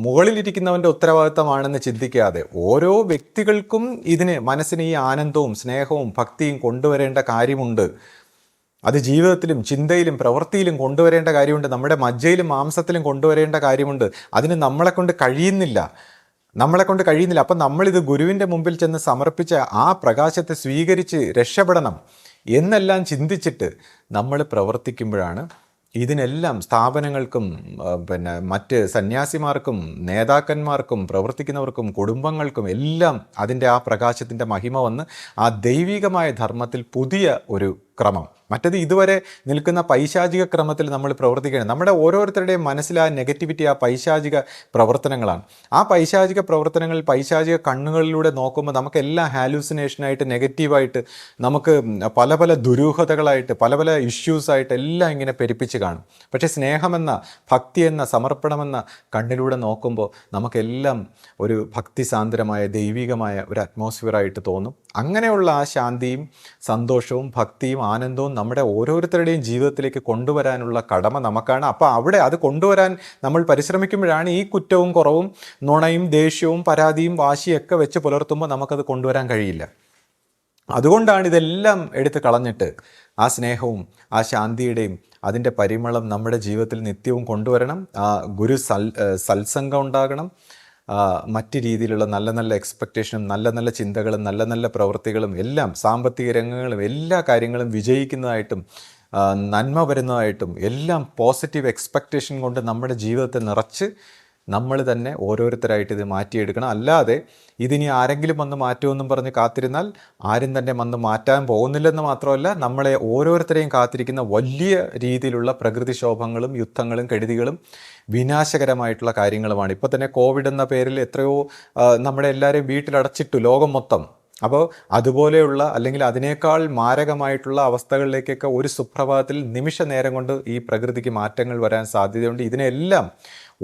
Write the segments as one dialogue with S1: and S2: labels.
S1: മുകളിലിരിക്കുന്നവൻ്റെ ഉത്തരവാദിത്തമാണെന്ന് ചിന്തിക്കാതെ ഓരോ വ്യക്തികൾക്കും മനസ്സിന് ഈ ആനന്ദവും സ്നേഹവും ഭക്തിയും കൊണ്ടുവരേണ്ട കാര്യമുണ്ട്. അത് ജീവിതത്തിലും ചിന്തയിലും പ്രവൃത്തിയിലും കൊണ്ടുവരേണ്ട കാര്യമുണ്ട്. നമ്മുടെ മജ്ജയിലും മാംസത്തിലും കൊണ്ടുവരേണ്ട കാര്യമുണ്ട്. അതിന് നമ്മളെക്കൊണ്ട് കഴിയുന്നില്ല. അപ്പം നമ്മളിത് ഗുരുവിൻ്റെ മുമ്പിൽ ചെന്ന് സമർപ്പിച്ച ആ പ്രകാശത്തെ സ്വീകരിച്ച് രക്ഷപ്പെടണം എന്നെല്ലാം ചിന്തിച്ചിട്ട് നമ്മൾ പ്രവർത്തിക്കുമ്പോഴാണ് ഇതിനെല്ലാം സ്ഥാപനങ്ങൾക്കും മറ്റ് സന്യാസിമാർക്കും നേതാക്കന്മാർക്കും പ്രവർത്തിക്കുന്നവർക്കും കുടുംബങ്ങൾക്കും എല്ലാം അതിൻ്റെ ആ പ്രകാശത്തിൻ്റെ മഹിമ വന്ന് ആ ദൈവികമായ ധർമ്മത്തിൽ പുതിയ ഒരു ക്രമം. മറ്റത് ഇതുവരെ നിൽക്കുന്ന പൈശാചിക ക്രമത്തിൽ നമ്മൾ പ്രവർത്തിക്കുകയാണ്. നമ്മുടെ ഓരോരുത്തരുടെയും മനസ്സിൽ ആ നെഗറ്റിവിറ്റി, ആ പൈശാചിക പ്രവർത്തനങ്ങളാണ്. ആ പൈശാചിക പ്രവർത്തനങ്ങൾ പൈശാചിക കണ്ണുകളിലൂടെ നോക്കുമ്പോൾ നമുക്കെല്ലാം ഹാലൂസിനേഷനായിട്ട്, നെഗറ്റീവായിട്ട്, നമുക്ക് പല പല ദുരൂഹതകളായിട്ട്, പല പല ഇഷ്യൂസായിട്ട് എല്ലാം ഇങ്ങനെ പെരുപ്പിച്ച് കാണും. പക്ഷേ സ്നേഹമെന്ന, ഭക്തിയെന്ന, സമർപ്പണമെന്ന കണ്ണിലൂടെ നോക്കുമ്പോൾ നമുക്കെല്ലാം ഒരു ഭക്തിസാന്ദ്രമായ ദൈവികമായ ഒരു അറ്റ്മോസ്ഫിയറായിട്ട് തോന്നും. അങ്ങനെയുള്ള ആ ശാന്തിയും സന്തോഷവും ഭക്തിയും ആനന്ദവും നമ്മുടെ ഓരോരുത്തരുടെയും ജീവിതത്തിലേക്ക് കൊണ്ടുവരാനുള്ള കടമ നമുക്കാണ്. അപ്പോൾ അവിടെ അത് കൊണ്ടുവരാൻ നമ്മൾ പരിശ്രമിക്കുമ്പോഴാണ് ഈ കുറ്റവും കുറവും, നുണയും ദേഷ്യവും പരാതിയും വാശിയൊക്കെ വെച്ച് പുലർത്തുമ്പോൾ നമുക്കത് കൊണ്ടുവരാൻ കഴിയില്ല. അതുകൊണ്ടാണ് ഇതെല്ലാം എടുത്ത് കളഞ്ഞിട്ട് ആ സ്നേഹവും ആ ശാന്തിയുടെയും അതിൻ്റെ പരിമളം നമ്മുടെ ജീവിതത്തിൽ നിത്യവും കൊണ്ടുവരണം. ആ ഗുരു സത്സംഗം ഉണ്ടാകണം. മറ്റ് രീതിയിലുള്ള നല്ല നല്ല എക്സ്പെക്റ്റേഷനും നല്ല നല്ല ചിന്തകളും നല്ല നല്ല പ്രവൃത്തികളും എല്ലാം, സാമ്പത്തിക രംഗങ്ങളും എല്ലാ കാര്യങ്ങളും വിജയിക്കുന്നതായിട്ടും നന്മ വരുന്നതായിട്ടും എല്ലാം പോസിറ്റീവ് എക്സ്പെക്റ്റേഷൻ കൊണ്ട് നമ്മുടെ ജീവിതത്തെ നിറച്ച് നമ്മൾ തന്നെ ഓരോരുത്തരായിട്ട് ഇത് മാറ്റിയെടുക്കണം. അല്ലാതെ ഇതിനി ആരെങ്കിലും വന്ന് മാറ്റുമെന്നും പറഞ്ഞ് കാത്തിരുന്നാൽ ആരും തന്നെ വന്ന് മാറ്റാൻ പോകുന്നില്ലെന്ന് മാത്രമല്ല, നമ്മളെ ഓരോരുത്തരെയും കാത്തിരിക്കുന്ന വലിയ രീതിയിലുള്ള പ്രകൃതിക്ഷോഭങ്ങളും യുദ്ധങ്ങളും കെടുതികളും വിനാശകരമായിട്ടുള്ള കാര്യങ്ങളുമാണ്. ഇപ്പോൾ തന്നെ കോവിഡ് എന്ന പേരിൽ എത്രയോ നമ്മുടെ എല്ലാവരെയും വീട്ടിലടച്ചിട്ടു ലോകം മൊത്തം. അപ്പോൾ അതുപോലെയുള്ള അല്ലെങ്കിൽ അതിനേക്കാൾ മാരകമായിട്ടുള്ള അവസ്ഥകളിലേക്കൊക്കെ ഒരു സുപ്രഭാതത്തിൽ നിമിഷ നേരം കൊണ്ട് ഈ പ്രകൃതിക്ക് മാറ്റങ്ങൾ വരാൻ സാധ്യതയുണ്ട്. ഇതിനെല്ലാം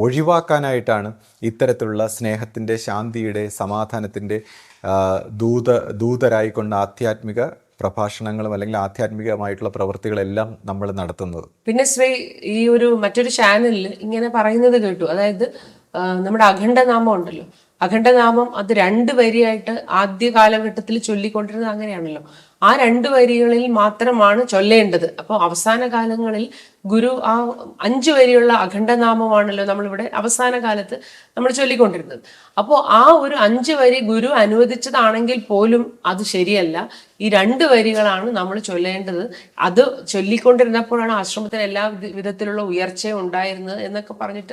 S1: ഒഴിവാക്കാനായിട്ടാണ് ഇത്തരത്തിലുള്ള സ്നേഹത്തിൻ്റെ, ശാന്തിയുടെ, സമാധാനത്തിൻ്റെ ദൂതരായിക്കൊണ്ട് ആധ്യാത്മിക പ്രഭാഷണങ്ങളും അല്ലെങ്കിൽ ആധ്യാത്മികമായിട്ടുള്ള പ്രവൃത്തികളെല്ലാം നമ്മൾ നടത്തുന്നത്.
S2: പിന്നെ ഈ മറ്റൊരു ചാനലിൽ ഇങ്ങനെ പറയുന്നത് കേട്ടു. അതായത് നമ്മുടെ അഖണ്ഡനാമം ഉണ്ടല്ലോ, അഖണ്ഡനാമം അത് 2 വരിയായിട്ട് ആദ്യ കാലഘട്ടത്തിൽ ചൊല്ലിക്കൊണ്ടിരുന്നത് അങ്ങനെയാണല്ലോ. ആ 2 വരികളിൽ മാത്രമാണ് ചൊല്ലേണ്ടത്. അപ്പോൾ അവസാന കാലങ്ങളിൽ ഗുരു ആ 5 വരിയുള്ള അഖണ്ഡനാമമാണല്ലോ നമ്മളിവിടെ അവസാന കാലത്ത് നമ്മൾ ചൊല്ലിക്കൊണ്ടിരുന്നത്. അപ്പോൾ ആ ഒരു 5 വരി ഗുരു അനുവദിച്ചതാണെങ്കിൽ പോലും അത് ശരിയല്ല. ഈ 2 വരികളാണ് നമ്മൾ ചൊല്ലേണ്ടത്. അത് ചൊല്ലിക്കൊണ്ടിരുന്നപ്പോഴാണ് ആശ്രമത്തിന് എല്ലാ വിധത്തിലുള്ള ഉയർച്ചയും ഉണ്ടായിരുന്നത് എന്നൊക്കെ പറഞ്ഞിട്ട്